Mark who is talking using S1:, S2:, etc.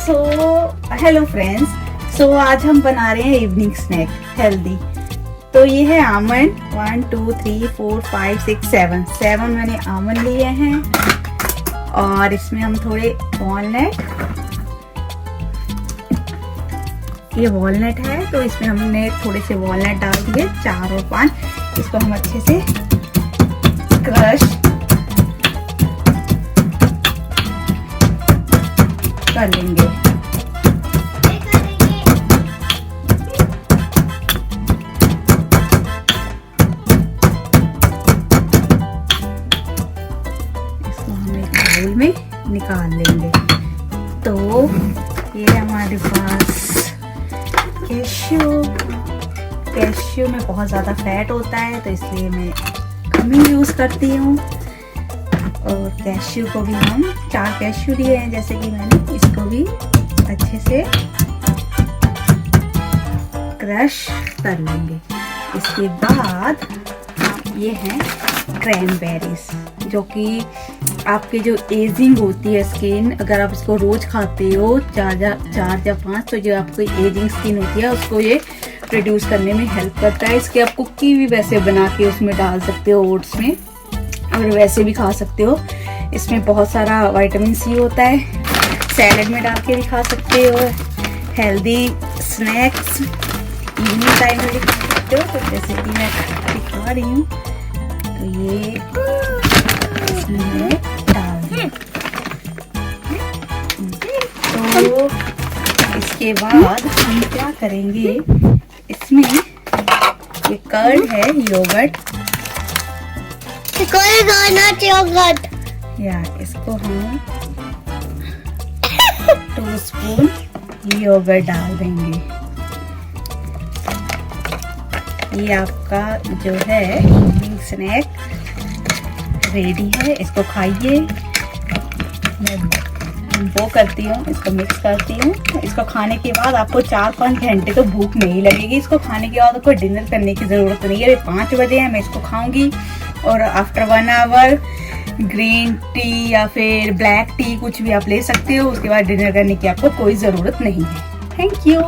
S1: Hello friends. आज हम बना रहे हैं इवनिंग स्नैक हेल्दी। तो ये है आमंड 1 2 3 4 5 6 7 मैंने आमंड लिए हैं और इसमें हम थोड़े वॉलनट, ये वॉलनट है तो इसमें हमने थोड़े से वॉलनट डाल दिए 4 और 5। इसको हम अच्छे से क्रश कर लेंगे। इसको हम एक बाउल में निकाल लेंगे। तो ये हमारे पास कैश्यू में बहुत ज़्यादा फैट होता है तो इसलिए मैं कम ही यूज़ करती हूँ। और कैश्यू को भी हम 4 कैश्यू लिए हैं, जैसे कि मैंने इसको भी अच्छे से क्रश कर लेंगे। इसके बाद ये हैं क्रैनबेरीज, जो कि आपके जो एजिंग होती है स्किन, अगर आप इसको रोज खाते हो 4 या 5 तो जो आपको एजिंग स्किन होती है उसको ये रिड्यूस करने में हेल्प करता है। इसके आप कुकी भी वैसे बना के उसमें डाल सकते हो ओट्स में, और वैसे भी खा सकते हो। इसमें बहुत सारा विटामिन सी होता है, सैलेड में डाल के भी खा सकते हो। हेल्दी स्नैक्स इवनिंग टाइम में भी खा सकते हो। तो जैसे कि मैं दिखा रही हूँ तो ये इसमें डाल दें। तो इसके बाद हम क्या करेंगे, इसमें ये कर्ड है योगर्ट, योगर्ट या इसको हम 2 स्पून योगर्ट डाल देंगे। ये आपका जो है इवनिंग स्नैक रेडी है। इसको खाइए। मैं वो करती हूँ, इसको मिक्स करती हूँ। इसको खाने के बाद आपको 4-5 घंटे तो भूख नहीं लगेगी। इसको खाने के बाद आपको डिनर करने की ज़रूरत नहीं है। 5 बजे है, मैं इसको खाऊंगी और आफ्टर 1 आवर ग्रीन टी या फिर ब्लैक टी कुछ भी आप ले सकते हो। उसके बाद डिनर करने की आपको कोई ज़रूरत नहीं है। Thank you.